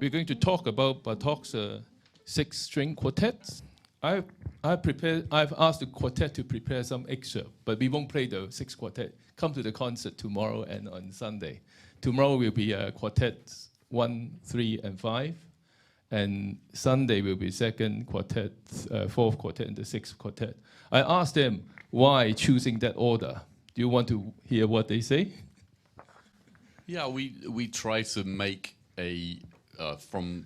we're going to talk about Bartók's six-string quartets. I've asked the quartet to prepare some excerpt, but we won't play the sixth quartet. Come to the concert tomorrow and on Sunday. Tomorrow will be quartets 1, 3, and 5. And Sunday will be second quartet, fourth quartet, and the sixth quartet. I asked them why choosing that order. Do you want to hear what they say? Yeah, we try to make from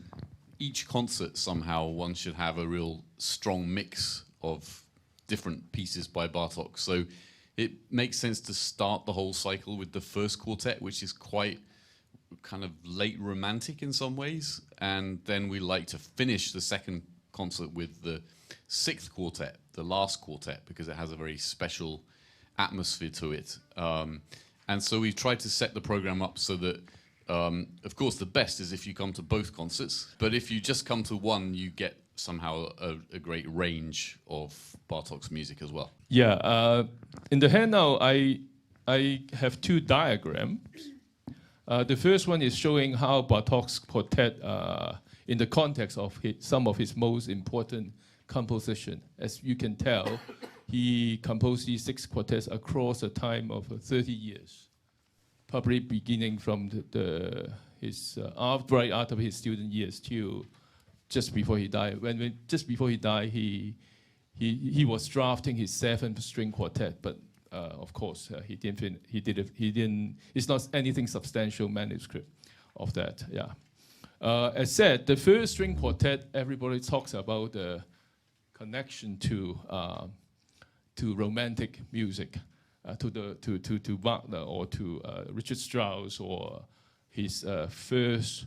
each concert somehow one should have a real strong mix of different pieces by Bartók. So it makes sense to start the whole cycle with the first quartet, which is quite kind of late romantic in some ways, and then we like to finish the second concert with the sixth quartet, the last quartet, because it has a very special atmosphere to it. And so we've tried to set the program up so that, of course, the best is if you come to both concerts, but if you just come to one, you get somehow a great range of Bartók's music as well. Yeah, in the handout, I have two diagrams. The first one is showing how Bartók's quartet, in the context of some of his most important composition. As you can tell, he composed these six quartets across a time of 30 years, probably beginning from right after his student years till just before he died. Just before he died, he was drafting his seventh-string quartet, but of course, he didn't. It's not anything substantial manuscript of that. Yeah. As said, the first string quartet, everybody talks about the connection to romantic music, to Wagner or to Richard Strauss or his first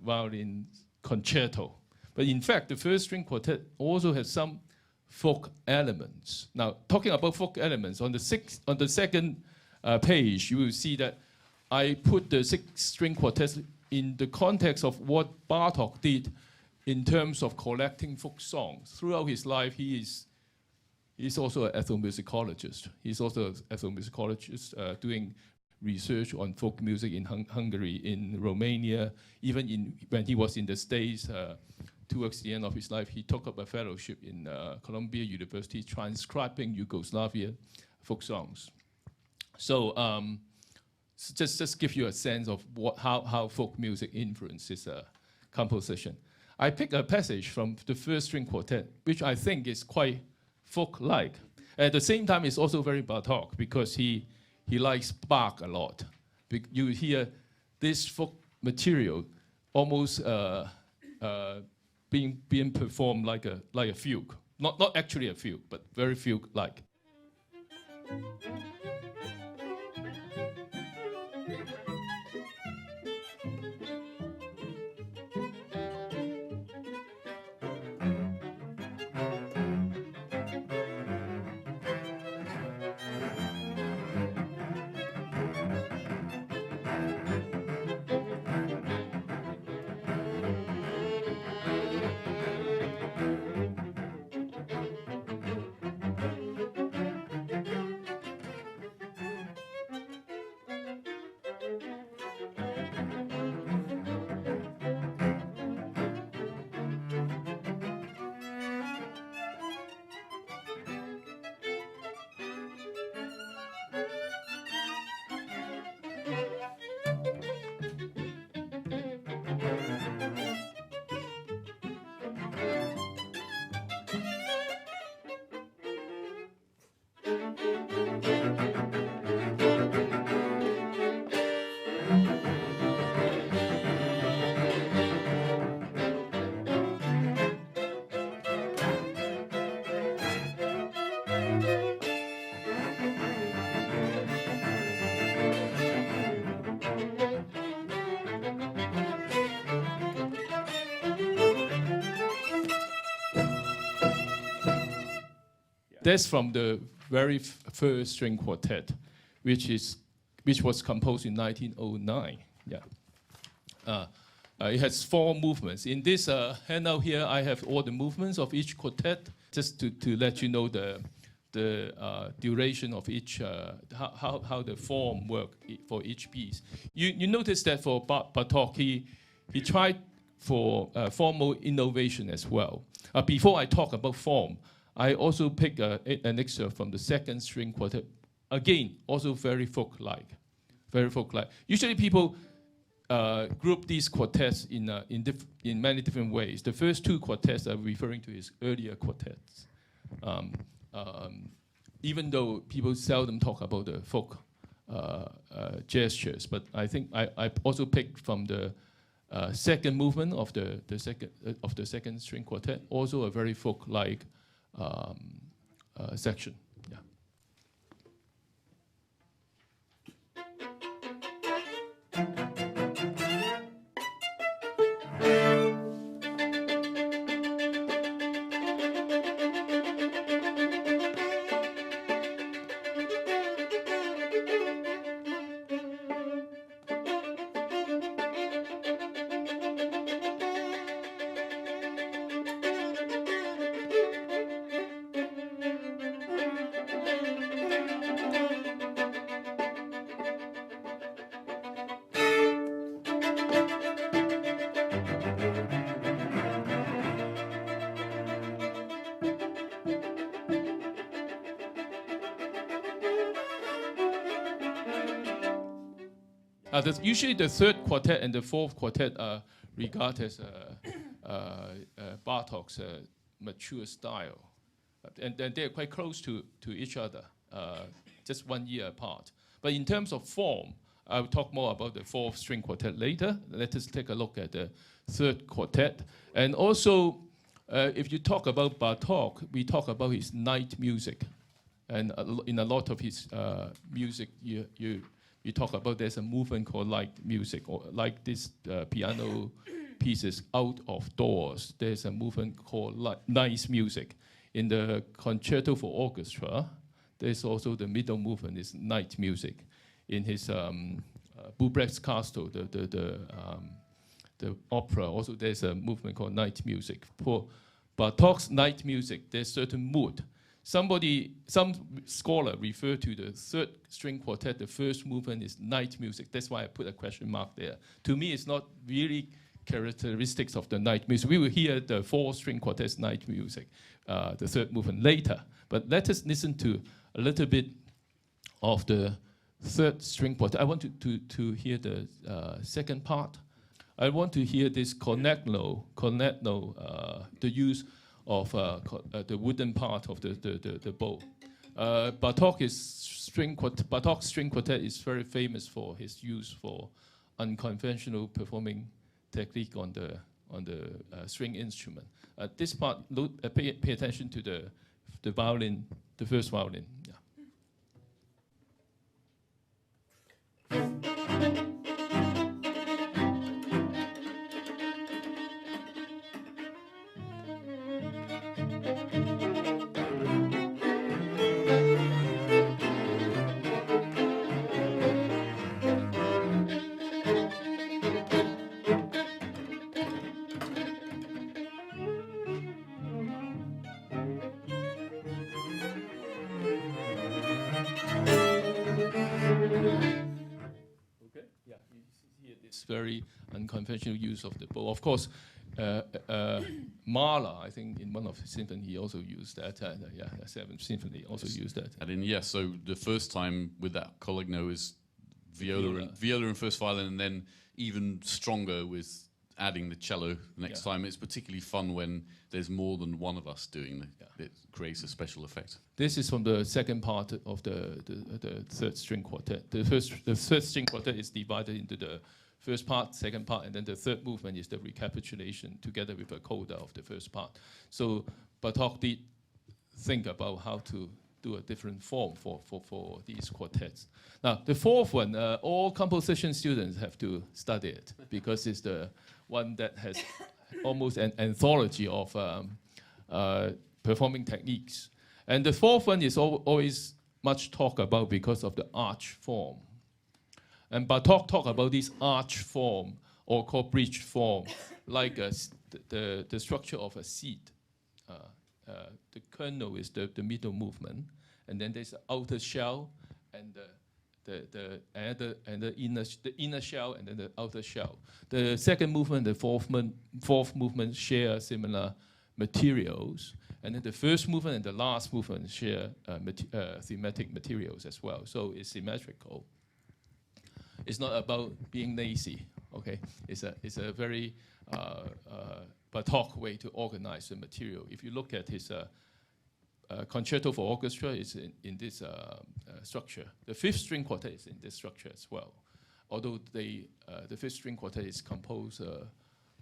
violin concerto. But in fact, the first string quartet also has some folk elements. Now, talking about folk elements, on the second page, you will see that I put the six-string quartet in the context of what Bartók did in terms of collecting folk songs. Throughout his life, he's also an ethnomusicologist. He's also an ethnomusicologist doing research on folk music in Hungary, in Romania, even when he was in the States. Towards the end of his life, he took up a fellowship in Columbia University, transcribing Yugoslavian folk songs. So just give you a sense of how folk music influences composition. I picked a passage from the first string quartet, which I think is quite folk-like. At the same time, it's also very Bartók because he likes Bach a lot. You hear this folk material almost being performed like a fugue, not actually a fugue, but very fugue-like. That's from the very first string quartet, which was composed in 1909. Yeah, it has 4 movements. In this handout here, I have all the movements of each quartet, just to let you know the duration of each, how the form work for each piece. You notice that for Bartók, he tried for formal innovation as well. Before I talk about form, I also pick an excerpt from the second string quartet. Again, also very folk-like, very folk-like. Usually people group these quartets in many different ways. The first two quartets are referring to his earlier quartets, even though people seldom talk about the folk gestures. But I think I also picked from the second movement of the second string quartet, also a very folk-like section. Yeah. Usually the third quartet and the fourth quartet are regarded as Bartók's mature style. And they're quite close to each other, just 1 year apart. But in terms of form, I'll talk more about the fourth string quartet later. Let us take a look at the third quartet. And also, if you talk about Bartók, we talk about his night music. And in a lot of his music, you talk about there's a movement called light music, or like this piano pieces out of doors. There's a movement called night music. In the Concerto for Orchestra, there's also the middle movement is night music. In his Bubrecht's Castle, the opera, also there's a movement called night music. For Bartók's night music, there's certain mood. Some scholar refer to the third string quartet, the first movement is night music. That's why I put a question mark there. To me, it's not really characteristics of the night music. We will hear the fourth string quartet's night music, the third movement later. But let us listen to a little bit of the third string quartet. I want to hear the second part. I want to hear this Quartet No, the use of the wooden part of the bow. Bartók's string quartet is very famous for his use for unconventional performing technique on the string instrument. This part, pay attention to the violin, the first violin. Yeah. Very unconventional use of the bow. Of course, Mahler, I think in one of his symphonies, he also used that. The Seventh Symphony also used that. And so the first time with that Quartet No is viola and first violin, and then even stronger with adding the cello the next time. It's particularly fun when there's more than one of us doing it. It creates a special effect. This is from the second part of the third string quartet. The third string quartet is divided into the first part, second part, and then the third movement is the recapitulation together with a coda of the first part. So Bartók did think about how to do a different form for these quartets. Now, the fourth one, all composition students have to study it because it's the one that has almost an anthology of performing techniques. And the fourth one is always much talked about because of the arch form. And Bartók talk about this arch form, or called bridge form, like the structure of a seed. The kernel is the middle movement, and then there's the outer shell, and the inner shell and then the outer shell. The second movement, the fourth movement share similar materials, and then the first movement and the last movement share thematic materials as well. So it's symmetrical. It's not about being lazy. Okay, it's a very Bartók way to organize the material. If you look at his concerto for orchestra, is in this structure. The fifth string quartet is in this structure as well. Although the fifth string quartet is composed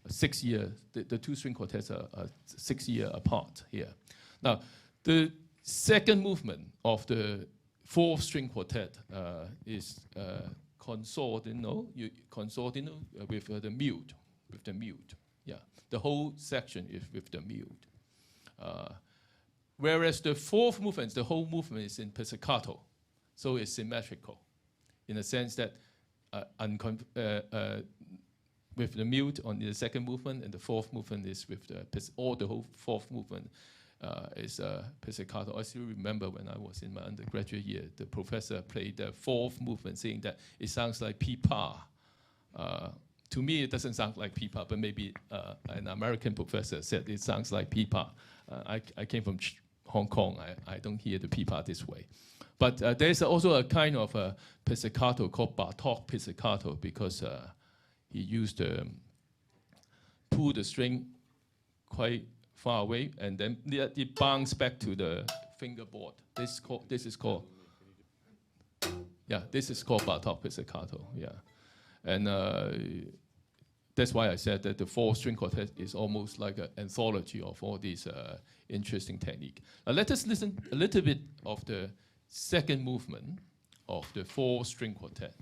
6 years, the two string quartets are 6 years apart here. Now, the second movement of the fourth string quartet is consortino with the mute, Yeah, the whole section is with the mute. Whereas the fourth movement, the whole movement is in pizzicato, so it's symmetrical, in the sense that with the mute on the second movement, and the fourth movement is with the whole fourth movement is pizzicato. I still remember when I was in my undergraduate year, the professor played the fourth movement, saying that it sounds like pipa. To me, it doesn't sound like pipa, but maybe an American professor said it sounds like pipa. I came from Hong Kong. I don't hear the pipa this way. But there's also a kind of a pizzicato called Bartók pizzicato, because he used to pull the string quite far away, and then it bounces back to the fingerboard. This is called Bartók pizzicato. Yeah, and that's why I said that the four string quartet is almost like an anthology of all these interesting techniques. Let us listen a little bit of the second movement of the four string quartet.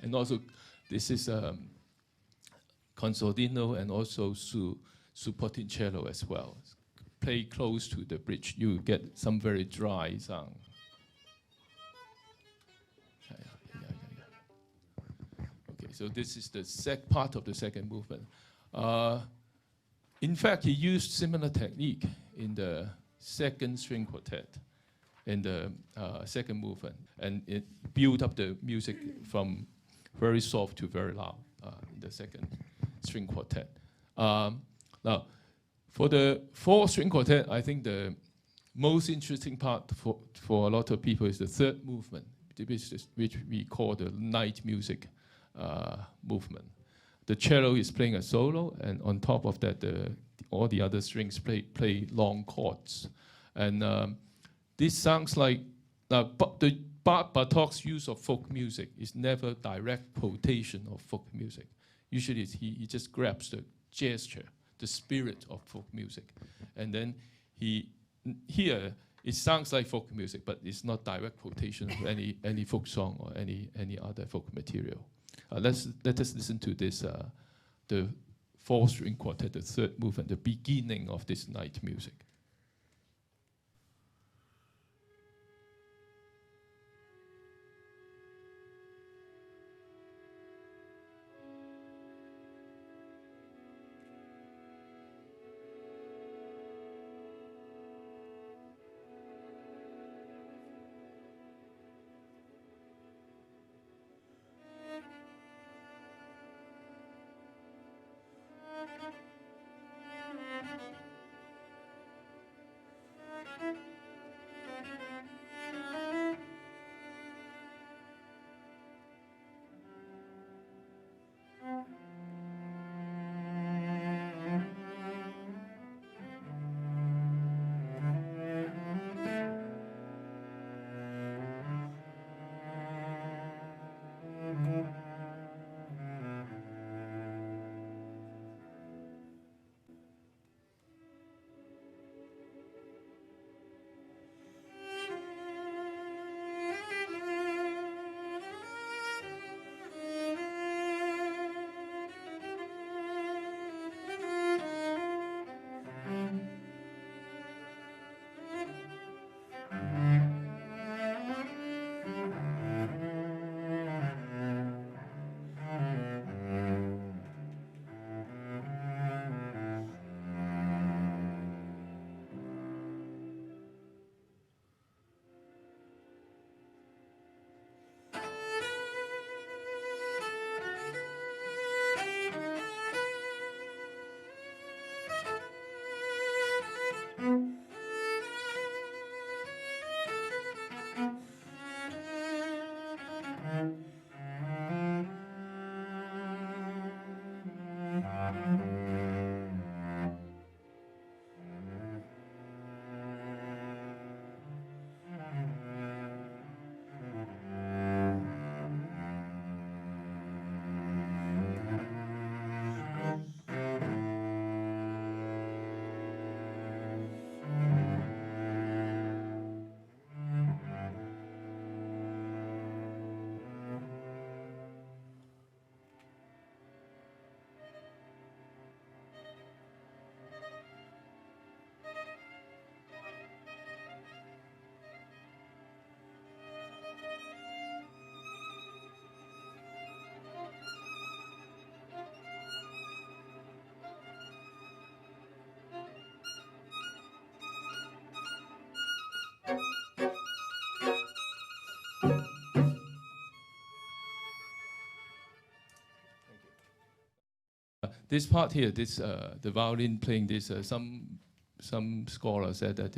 And also, this is consortino and also su portincello as well. Play close to the bridge, you get some very dry sound. Okay, so this is the part of the second movement. In fact, he used similar technique in the second string quartet, in the second movement, and it built up the music from very soft to very loud in the second string quartet. Now, for the fourth string quartet, I think the most interesting part for a lot of people is the third movement, which we call the night music movement. The cello is playing a solo, and on top of that, all the other strings play long chords. And this sounds like Bartók's use of folk music is never direct quotation of folk music. Usually he just grabs the gesture, the spirit of folk music. And then here it sounds like folk music, but it's not direct quotation of any folk song or any other folk material. Let us listen to this, the fourth string quartet, the third movement, the beginning of this night music. this part here, this the violin playing this, some scholars said that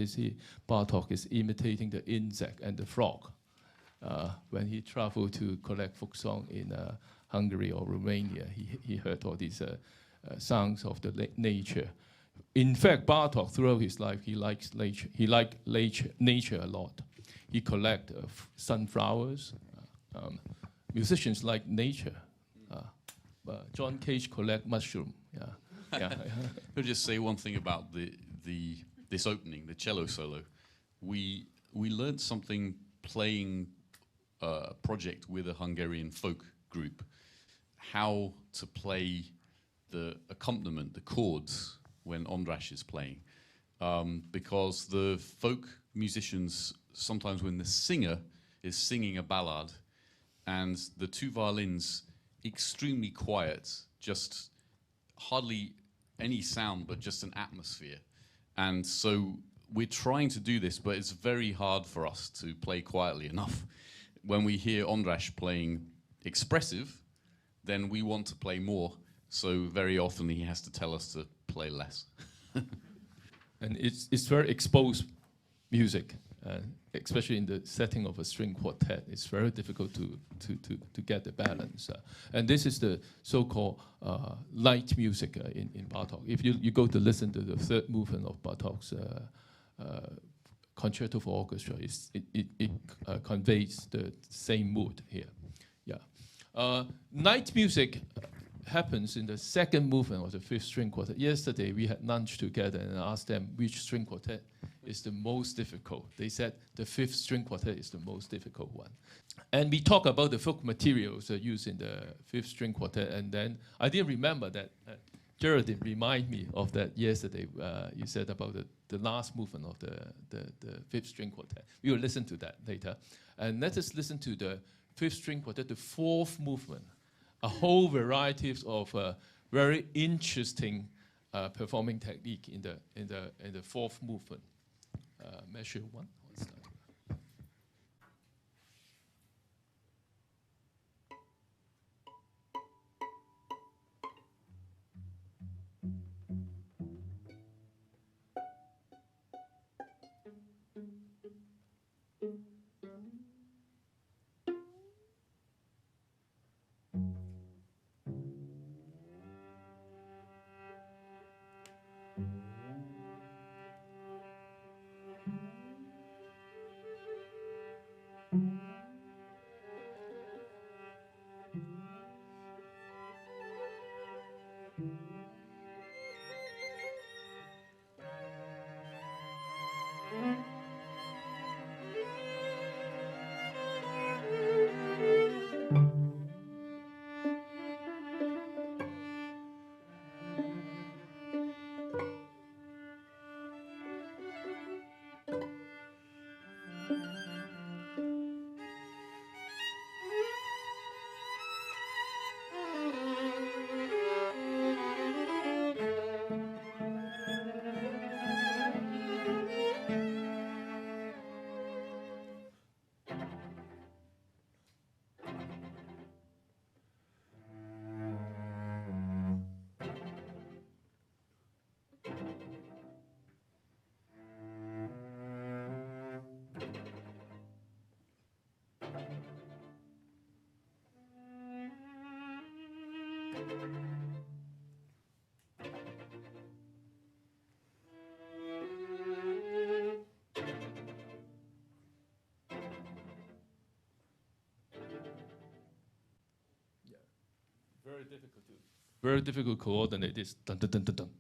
Bartók is imitating the insect and the frog when he traveled to collect folk song in Hungary or Romania. He heard all these sounds of the nature. In fact, Bartók throughout his life, he liked nature a lot. He collect sunflowers. Musicians like nature. John Cage collect mushroom. I'll just say one thing about this opening, the cello solo. We learned something playing a project with a Hungarian folk group, how to play the accompaniment, the chords, when András is playing. Because the folk musicians, sometimes when the singer is singing a ballad and the two violins extremely quiet, just hardly any sound, but just an atmosphere. And so we're trying to do this, but it's very hard for us to play quietly enough. When we hear András playing expressive, then we want to play more. So very often he has to tell us to play less. And it's very exposed music, especially in the setting of a string quartet. It's very difficult to get the balance. And this is the so-called light music in Bartók. If you go to listen to the third movement of Bartók's Concerto for Orchestra, it conveys the same mood here. Yeah. Night music happens in the second movement of the fifth string quartet. Yesterday we had lunch together and I asked them which string quartet is the most difficult. They said the fifth string quartet is the most difficult one. And we talk about the folk materials used in the fifth string quartet, and then I didn't remember that. Geraldine reminded me of that yesterday. You said about the last movement of the fifth string quartet. We will listen to that later. And let us listen to the fifth string quartet, the fourth movement. A whole variety of very interesting performing technique in the fourth movement. Measure one. What's that? Very difficult to coordinate this. Dun, dun, dun, dun,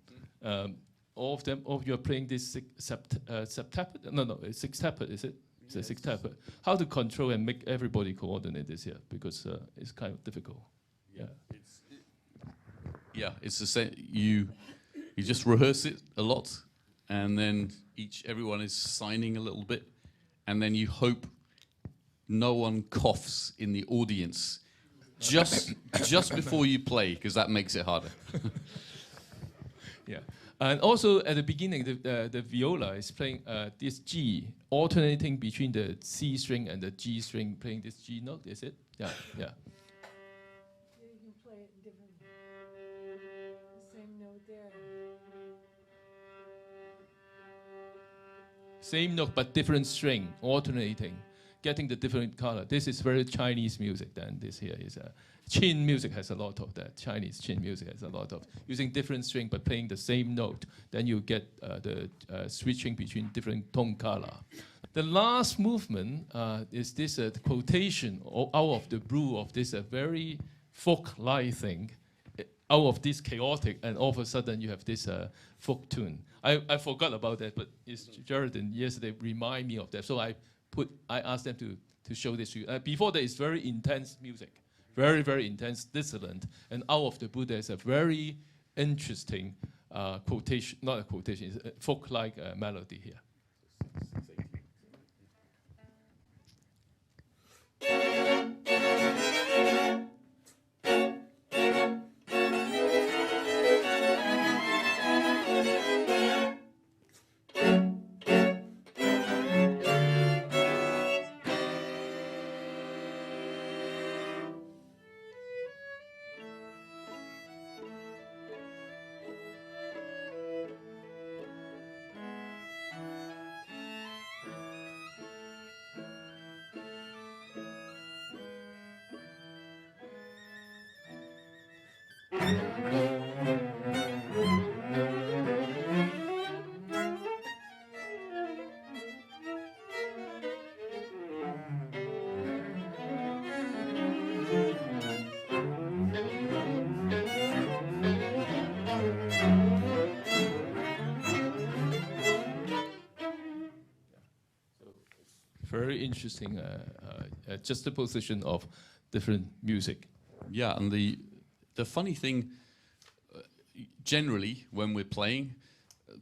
dun. All of you are playing this septuplet? No, it's sextuplet, is it? It's a sextuplet. How to control and make everybody coordinate this here? Because it's kind of difficult. It's the same. You just rehearse it a lot, and then everyone is signing a little bit, and then you hope no one coughs in the audience just before you play, because that makes it harder. Yeah, and also at the beginning, the viola is playing this G, alternating between the C string and the G string, playing this G note. Is it? Yeah. You can play it getting different. The same note there. Same note but different string, alternating, getting the different color. This is very Chinese music. Then this here is Qin music has a lot of that. Chinese Qin music has a lot of using different string but playing the same note. Then you get the switching between different tone color. The last movement is this quotation out of the blue of this very folk-like thing, out of this chaotic, and all of a sudden you have this folk tune. I forgot about that, but it's Jordan yesterday remind me of that. So I asked them to show this to you. Before that, it's very intense music, very, very intense, dissonant. And out of the blue, there's a very interesting quotation, not a quotation, it's a folk-like melody here. Very interesting juxtaposition of different music. Yeah, and the funny thing, generally when we're playing,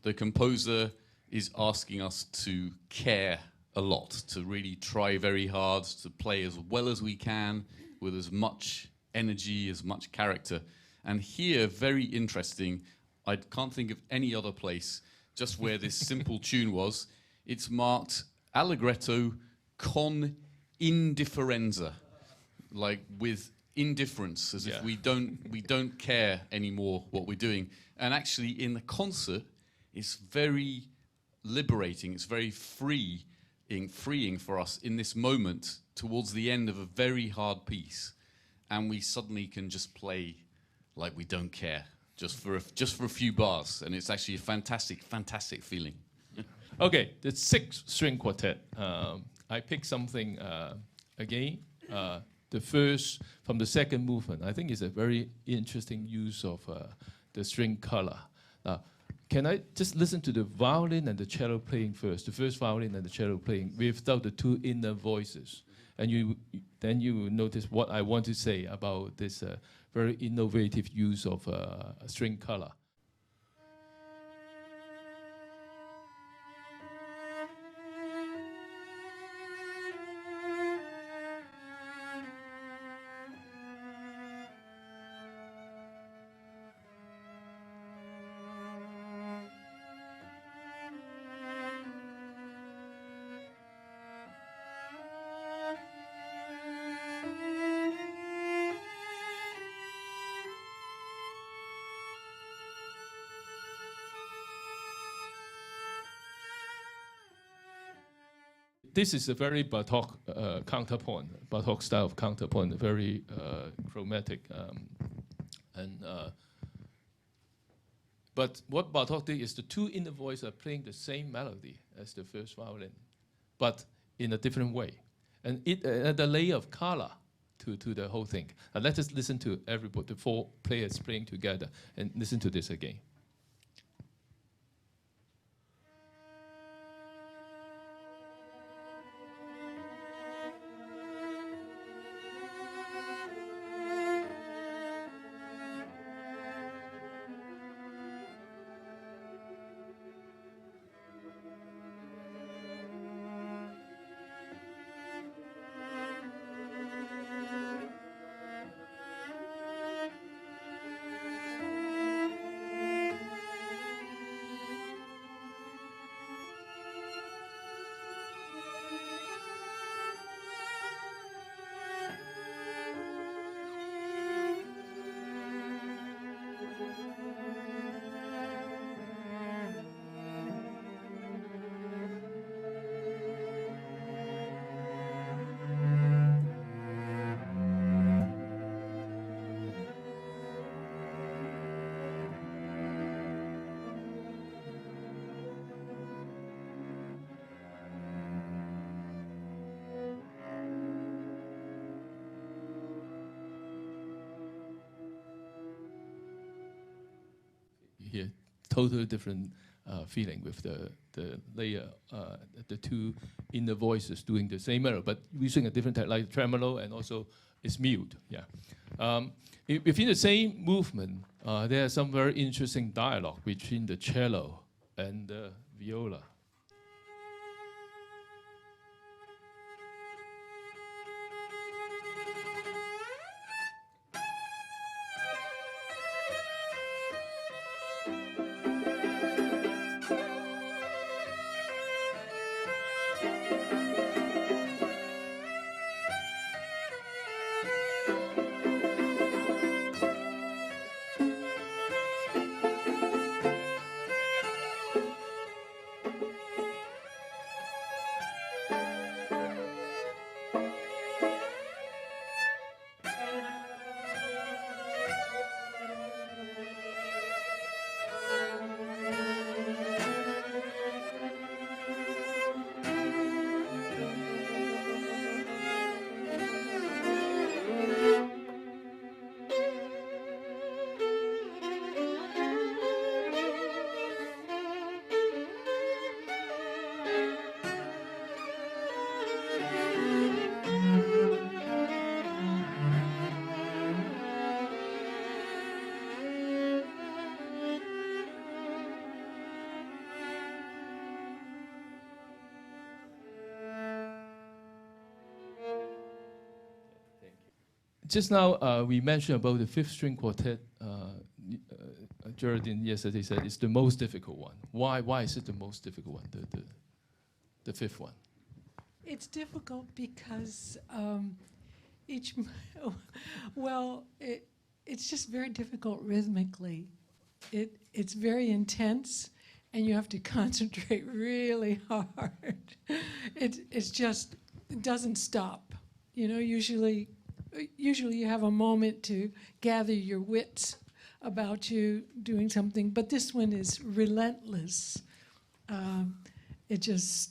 the composer is asking us to care a lot, to really try very hard, to play as well as we can, with as much energy, as much character. And here, very interesting, I can't think of any other place just where this simple tune was. It's marked Allegretto con indifferenza, like with indifference, as if we don't care anymore what we're doing. And actually, in the concert, it's very liberating. It's very freeing for us in this moment towards the end of a very hard piece, and we suddenly can just play like we don't care, just for a few bars, and it's actually a fantastic feeling. Okay, the sixth string quartet. I picked something again. The first from the second movement. I think it's a very interesting use of the string color. Can I just listen to the violin and the cello playing first? The first violin and the cello playing without the two inner voices, and then you will notice what I want to say about this very innovative use of string color. This is a very Bartók counterpoint, Bartók style of counterpoint, very chromatic. But what Bartók did is the two inner voices are playing the same melody as the first violin, but in a different way. And it adds a layer of color to the whole thing. And let us listen to everybody, the four players playing together, and listen to this again. hear totally different feeling with the layer, the two inner voices doing the same melody, but using a different type, like tremolo, and also it's mute. Yeah. Within the same movement, there are some very interesting dialogue between the cello and the viola. Just now, we mentioned about the fifth string quartet. Geraldine yesterday said it's the most difficult one. Why is it the most difficult one, the fifth one? It's difficult because it's just very difficult rhythmically. It's very intense, and you have to concentrate really hard. It doesn't stop. You know, usually you have a moment to gather your wits about you doing something, but this one is relentless. It just,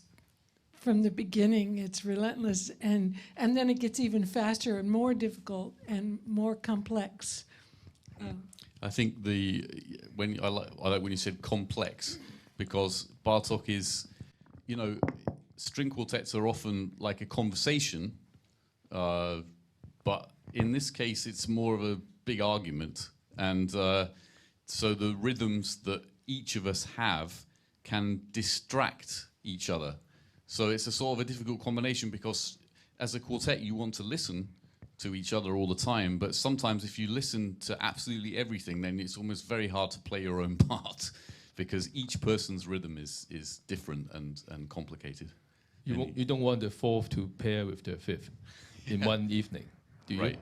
from the beginning, it's relentless, and then it gets even faster and more difficult and more complex. I think I like when you said complex, because Bartók is, you know, string quartets are often like a conversation, but in this case it's more of a big argument, and so the rhythms that each of us have can distract each other. So it's a sort of a difficult combination, because as a quartet you want to listen to each other all the time, but sometimes if you listen to absolutely everything, then it's almost very hard to play your own part, because each person's rhythm is different and complicated. You don't want the fourth to pair with the fifth in one evening, do you? Right.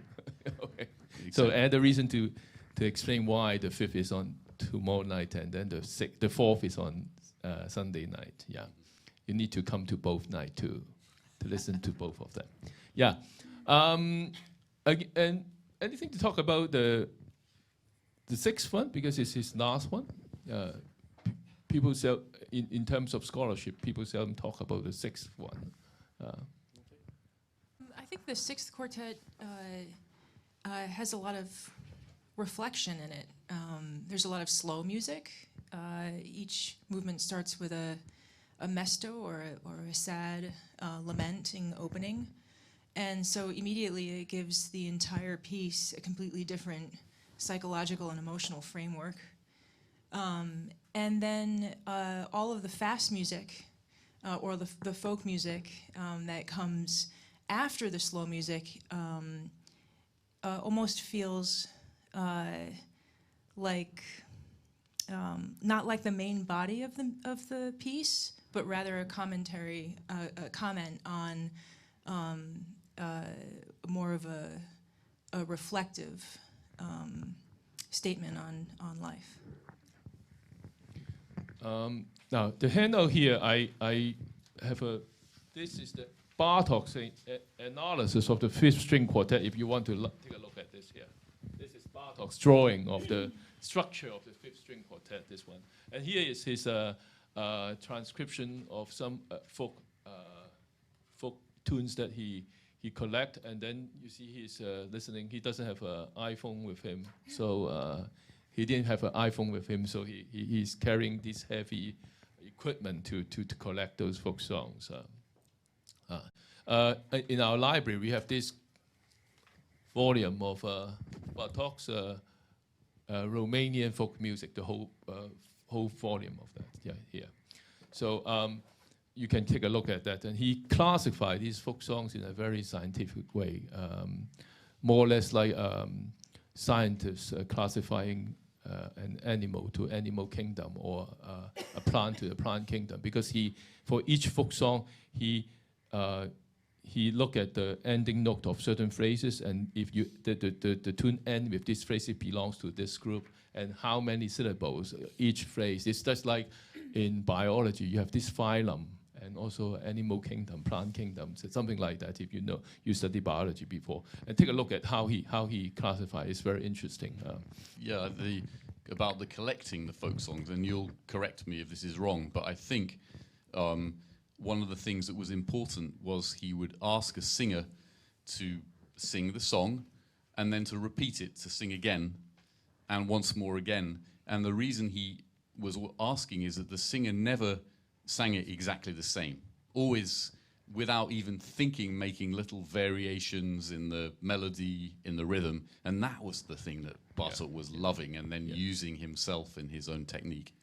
Okay. Exactly. So add a reason to explain why the fifth is on tomorrow night and then the fourth is on Sunday night. Yeah, you need to come to both nights to listen to both of them. Yeah. And anything to talk about the sixth one, because it's his last one. People in terms of scholarship, people seldom talk about the sixth one. I think the sixth quartet has a lot of reflection in it. There's a lot of slow music. Each movement starts with a mesto or a sad lamenting opening. And so immediately it gives the entire piece a completely different psychological and emotional framework. And then all of the fast music or the folk music that comes after the slow music almost feels like not like the main body of the piece, but rather a commentary, a comment on more of a reflective statement on life. Now the handout here, I have this is the Bartók's analysis of the fifth string quartet. If you want to take a look at this here, this is Bartók's drawing of the structure of the fifth string quartet. This one, and here is his transcription of some folk tunes that he collect, and then you see he's listening. He doesn't have an iPhone with him, so he didn't have an iPhone with him, so he's carrying this heavy equipment to collect those folk songs. In our library, we have this volume of Bartók's Romanian folk music, the whole volume of that here. So you can take a look at that. And he classified these folk songs in a very scientific way, more or less like scientists classifying an animal to animal kingdom or a plant to the plant kingdom. Because for each folk song, he looked at the ending note of certain phrases, and if the tune end with this phrase, it belongs to this group, and how many syllables each phrase. It's just like in biology, you have this phylum, and also animal kingdom, plant kingdom, so something like that. If you studied biology before, and take a look at how he classified. It's very interesting. About the collecting the folk songs, and you'll correct me if this is wrong, but I think one of the things that was important was he would ask a singer to sing the song and then to repeat it, to sing again and once more again. And the reason he was asking is that the singer never sang it exactly the same, always without even thinking, making little variations in the melody, in the rhythm. And that was the thing that Bartók was loving, and then using himself in his own technique.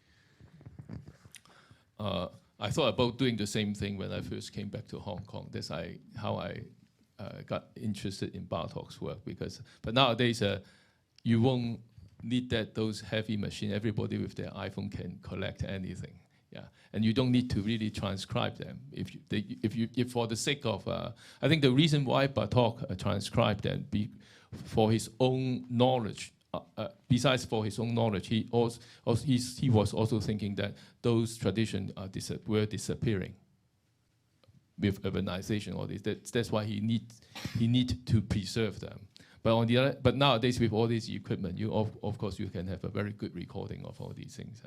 I thought about doing the same thing when I first came back to Hong Kong. That's how I got interested in Bartók's work. But nowadays, you won't need those heavy machines. Everybody with their iPhone can collect anything. And you don't need to really transcribe them. If for the sake of, I think the reason why Bartók transcribed them for his own knowledge. Besides for his own knowledge, he was also thinking that those traditions were disappearing with urbanization. All this. That's why he need to preserve them. But nowadays, with all this equipment, of course you can have a very good recording of all these things,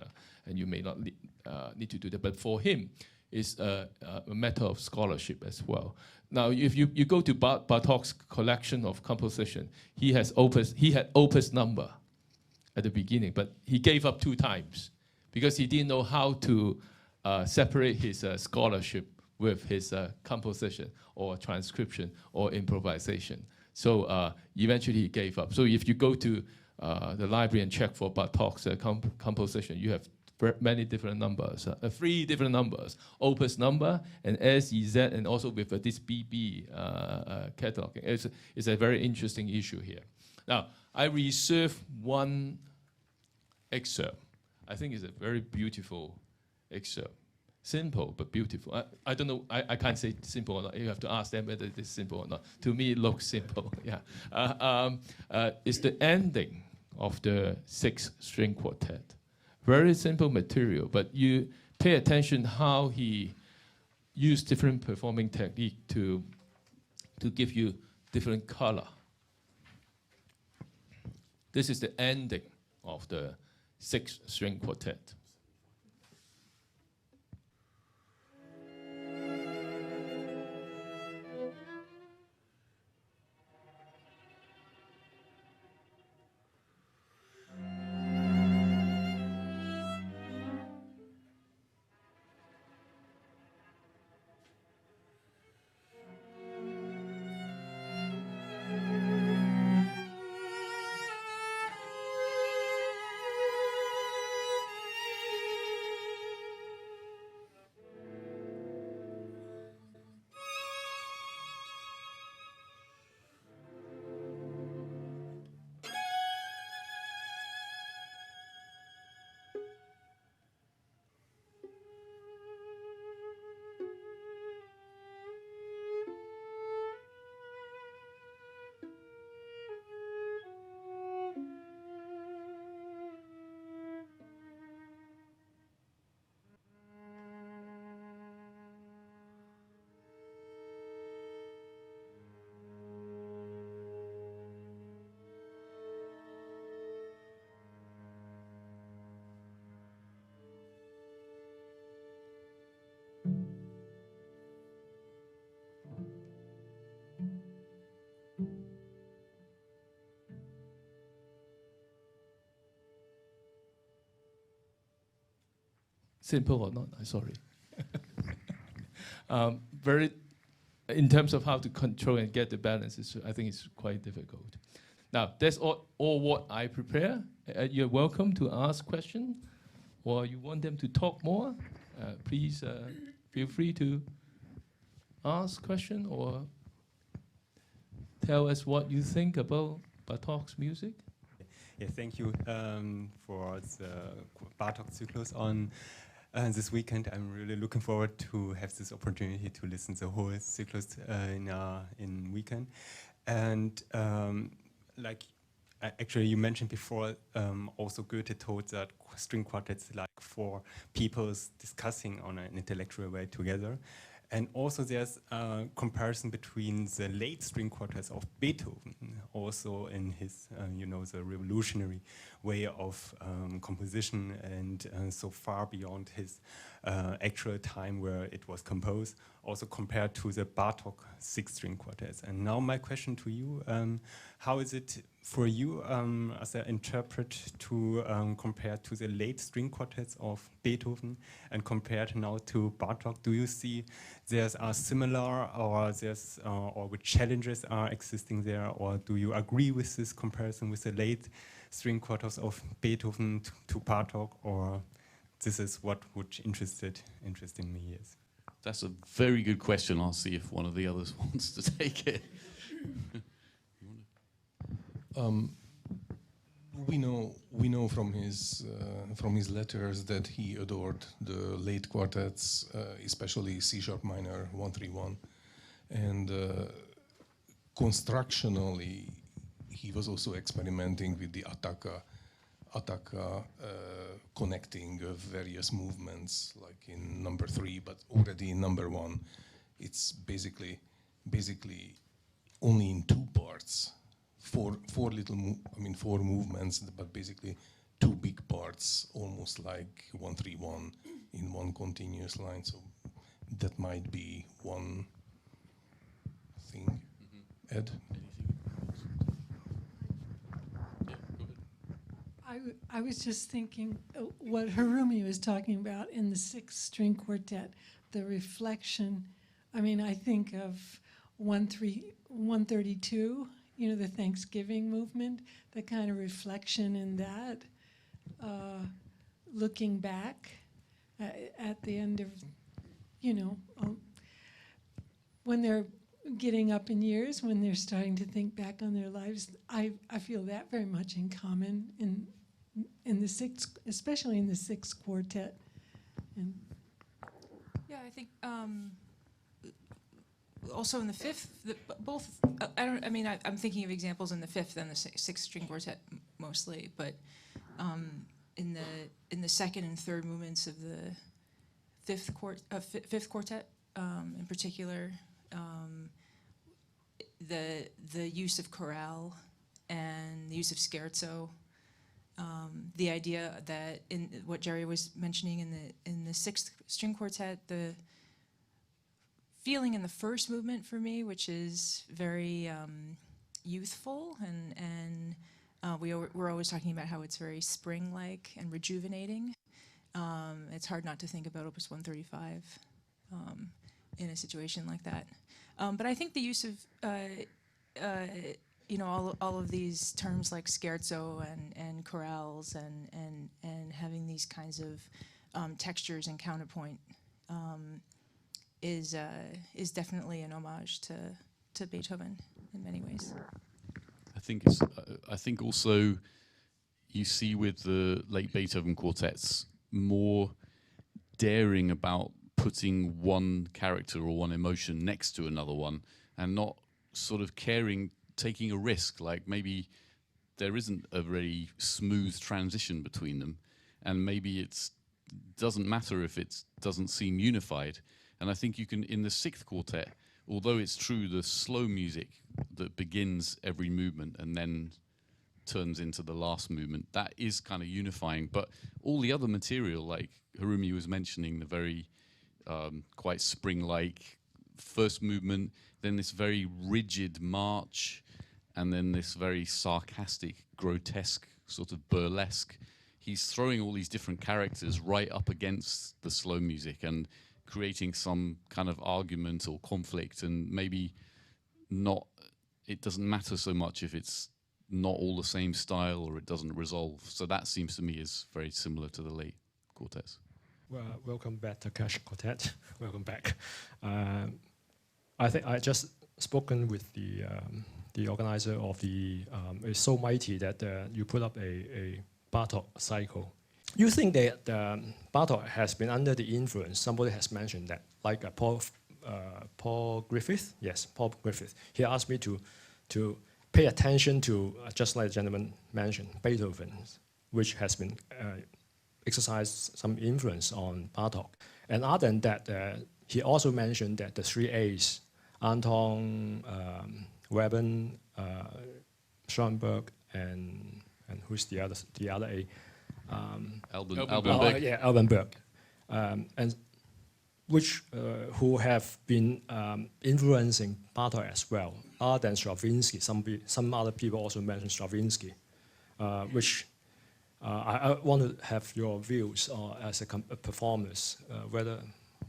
and you may not need to do that. But for him, it's a matter of scholarship as well. Now, if you go to Bartók's collection of composition, he had opus number at the beginning, but he gave up 2 times because he didn't know how to separate his scholarship with his composition or transcription or improvisation. So eventually he gave up. So if you go to the library and check for Bartók's composition, you have many different numbers, 3 different numbers, opus number and S, E, Z, and also with this BB cataloging. It's a very interesting issue here. Now, I reserve one excerpt. I think it's a very beautiful excerpt. Simple, but beautiful. I don't know, I can't say simple or not. You have to ask them whether it's simple or not. To me, it looks simple, It's the ending of the 6-string quartet. Very simple material, but you pay attention how he used different performing technique to give you different color. This is the ending of the 6-string quartet. Simple or not? I'm sorry. Very, in terms of how to control and get the balance, I think it's quite difficult. Now, that's all what I prepare. You're welcome to ask questions, or you want them to talk more. Please feel free to ask question or tell us what you think about Bartok's music. Yeah, thank you for the Bartok Cyclus on this weekend. I'm really looking forward to have this opportunity to listen to the whole Cyclus in weekend. And actually, you mentioned before, also Goethe told that string quartets like for people discussing on an intellectual way together. And also there's a comparison between the late string quartets of Beethoven, also in his, the revolutionary way of composition and so far beyond his actual time where it was composed, also compared to the Bartok 6-string quartets. And now my question to you, how is it for you as an interpret to compare to the late string quartets of Beethoven and compared now to Bartok? Do you see there's are similar or there's or which challenges are existing there, or do you agree with this comparison with the late string quartets of Beethoven to Bartok, or this is what would interesting me is? That's a very good question. I'll see if one of the others wants to take it. We know from his letters that he adored the late quartets, especially C-sharp minor 131, and constructionally he was also experimenting with the attacca connecting of various movements, like in number 3, but already in number 1, it's basically only in 2 parts. Four movements, but basically 2 big parts, almost like 131 in one continuous line. So that might be one thing. Ed? I was just thinking what Harumi was talking about in the 6-string quartet, the reflection. I mean, I think of 132. The Thanksgiving movement, the kind of reflection in that, looking back at the end of, when they're getting up in years, when they're starting to think back on their lives, I feel that very much in common in the 6th, especially in the 6th quartet. And yeah, I think also in the 5th, both. I'm thinking of examples in the 5th and the 6th-string quartet mostly, but in the 2nd and 3rd movements of the 5th quartet, in particular, the use of chorale and the use of scherzo, the idea that in what Jerry was mentioning in the 6th-string quartet, the feeling in the first movement for me, which is very youthful, and we're always talking about how it's very spring-like and rejuvenating. It's hard not to think about Opus 135 in a situation like that. But I think the use of all of these terms like scherzo and chorales and having these kinds of textures and counterpoint is definitely an homage to Beethoven in many ways. I think also you see with the late Beethoven quartets more daring about putting one character or one emotion next to another one, and not sort of taking a risk, like maybe there isn't a very smooth transition between them, and maybe it doesn't matter if it doesn't seem unified. And I think you can, in the 6th quartet, although it's true the slow music that begins every movement and then turns into the last movement, that is kind of unifying. But all the other material, like Harumi was mentioning, the very quite spring-like first movement, then this very rigid march, and then this very sarcastic, grotesque, sort of burlesque. he's throwing all these different characters right up against the slow music and creating some kind of argument or conflict, and maybe not, it doesn't matter so much if it's not all the same style or it doesn't resolve. So that seems to me is very similar to the late quartets. Well, welcome back, Takács Quartet. Welcome back. I think I just spoken with the organizer of the. It's so mighty that you put up a Bartok cycle. You think that Bartok has been under the influence? Somebody has mentioned that, like Paul Griffith. Yes, Paul Griffith. He asked me to pay attention to, just like the gentleman mentioned, Beethoven, which has been exercised some influence on Bartok. And other than that, he also mentioned that the three A's, Anton, Webern, Schoenberg, and who's the other A? Alban Berg. Yeah, Alban Berg. And which who have been influencing Bartok as well. Other than Stravinsky, some other people also mentioned Stravinsky, which I want to have your views as a performers.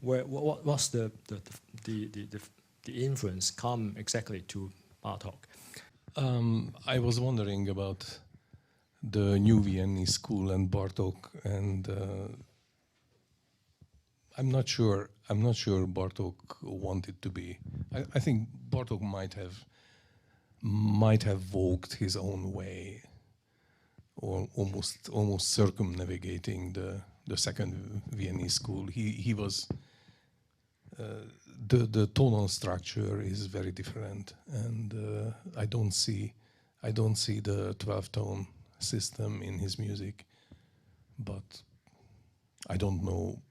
What's the influence come exactly to Bartok? I was wondering about the new Viennese school and Bartok, and I'm not sure Bartok wanted to be. I think Bartok might have walked his own way, or almost circumnavigating the second Viennese school. He was the tonal structure is very different, and I don't see the 12-tone system in his music, but I don't know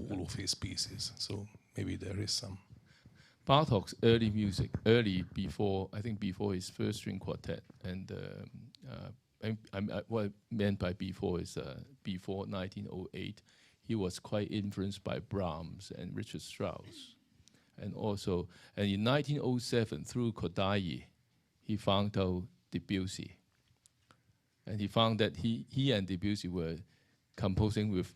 all of his pieces, so maybe there is some. Bartok's early music, before his first string quartet, and what I meant by before is before 1908, he was quite influenced by Brahms and Richard Strauss, and in 1907 through Kodayi, he found out Debussy, and he found that he and Debussy were composing with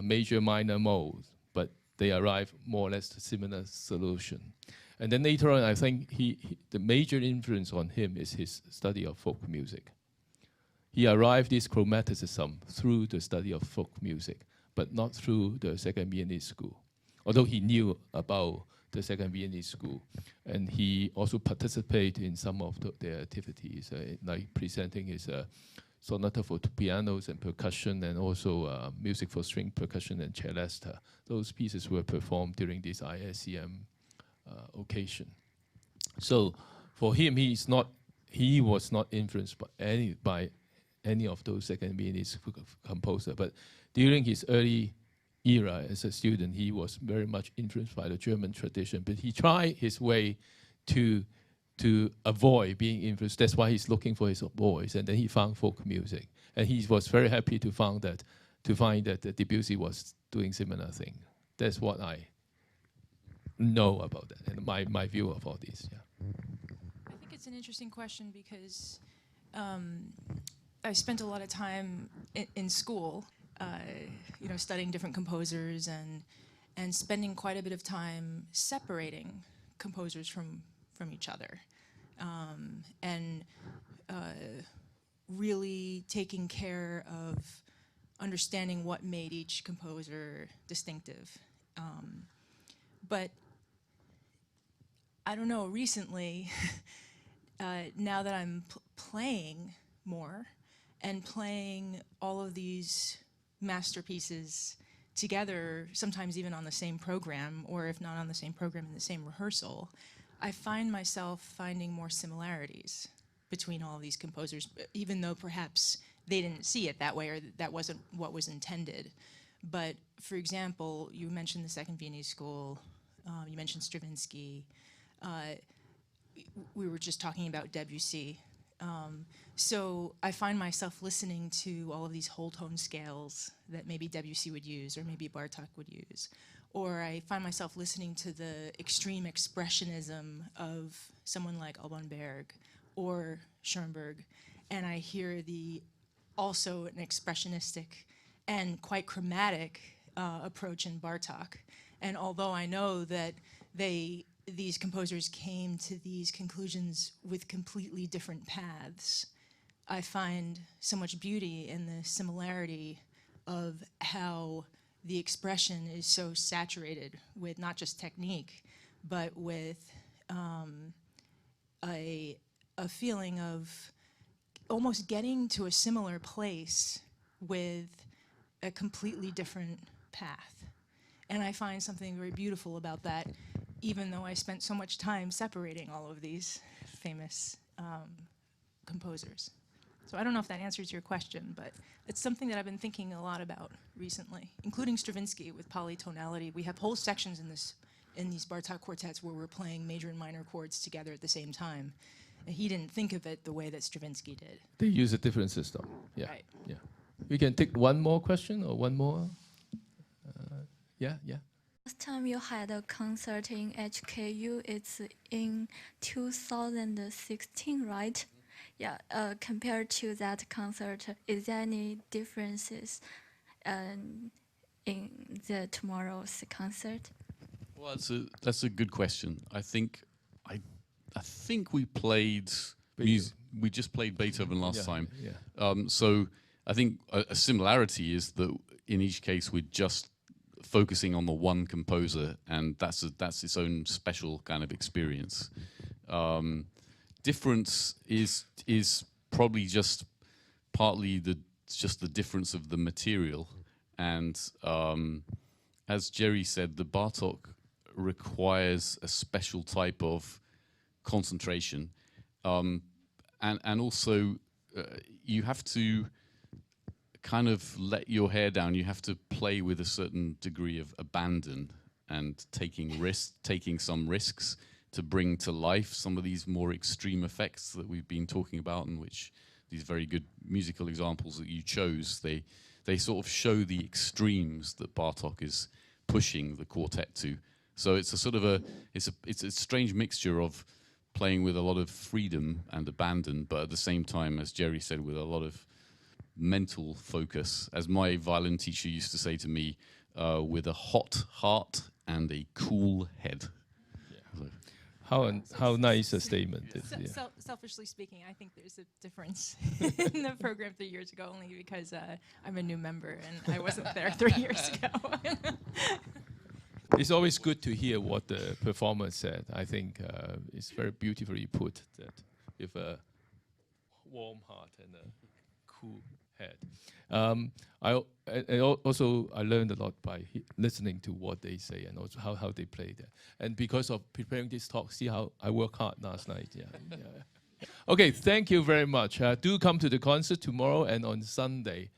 major minor modes, but they arrived more or less to similar solution. And then later on, I think the major influence on him is his study of folk music. He arrived this chromaticism through the study of folk music, but not through the second Viennese school. Although he knew about the second Viennese school, and he also participated in some of their activities, like presenting his sonata for two pianos and percussion, and also music for string percussion and celesta. Those pieces were performed during this ISCM occasion. So for him, he was not influenced by any of those second Viennese composer. But during his early era as a student, he was very much influenced by the German tradition. But he tried his way to avoid being influenced. That's why he's looking for his voice, and then he found folk music, and he was very happy to find that Debussy was doing similar thing. That's what I know about that, and my view of all this. Yeah. I think it's an interesting question because I spent a lot of time in school, studying different composers and spending quite a bit of time separating composers from each other, and really taking care of understanding what made each composer distinctive. But I don't know, recently, now that I'm playing more and playing all of these masterpieces together, sometimes even on the same program, or if not on the same program, in the same rehearsal, I find myself finding more similarities between all of these composers, even though perhaps they didn't see it that way, or that wasn't what was intended. But for example, you mentioned the Second Viennese School, you mentioned Stravinsky, we were just talking about Debussy. So I find myself listening to all of these whole tone scales that maybe Debussy would use, or maybe Bartók would use. Or I find myself listening to the extreme expressionism of someone like Alban Berg or Schoenberg. and I hear also an expressionistic and quite chromatic approach in Bartók. And although I know that these composers came to these conclusions with completely different paths, I find so much beauty in the similarity of how the expression is so saturated with not just technique, but with a feeling of almost getting to a similar place with a completely different path. And I find something very beautiful about that, even though I spent so much time separating all of these famous composers. So I don't know if that answers your question, but it's something that I've been thinking a lot about recently, including Stravinsky with polytonality. We have whole sections in these Bartók quartets where we're playing major and minor chords together at the same time. And he didn't think of it the way that Stravinsky did. They use a different system. Yeah. Right. Yeah. We can take one more question or one more. Yeah. Last time you had a concert in HKU, it's in 2016, right? Yeah. Compared to that concert, is there any differences in the tomorrow's concert? Well, that's a good question. I think we played. We just played Beethoven last time. Yeah. So I think a similarity is that in each case we're just focusing on the one composer, and that's its own special kind of experience. Difference is probably just partly the difference of the material, and as Jerry said, the Bartók requires a special type of concentration, and also you have to kind of let your hair down. You have to play with a certain degree of abandon and taking some risks to bring to life some of these more extreme effects that we've been talking about, and which these very good musical examples that you chose, they sort of show the extremes that Bartók is pushing the quartet to. So it's a sort of it's a strange mixture of playing with a lot of freedom and abandon, but at the same time, as Jerry said, with a lot of mental focus. As my violin teacher used to say to me, with a hot heart and a cool head. Yeah. So. How nice a statement. Yeah. Selfishly speaking, I think there's a difference in the program 3 years ago, only because I'm a new member and I wasn't there 3 years ago. It's always good to hear what the performer said. I think it's very beautifully put, that with a warm heart and a cool head. I learned a lot by listening to what they say and also how they play that. And because of preparing this talk, see how I work hard last night. Yeah. Okay, thank you very much. Do come to the concert tomorrow and on Sunday.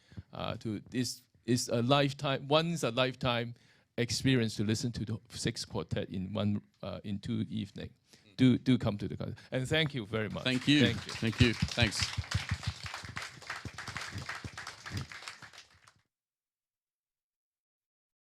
This is a lifetime experience to listen to the 6 quartet in 2 evenings. Do come to the concert. And thank you very much. Thank you. Thanks.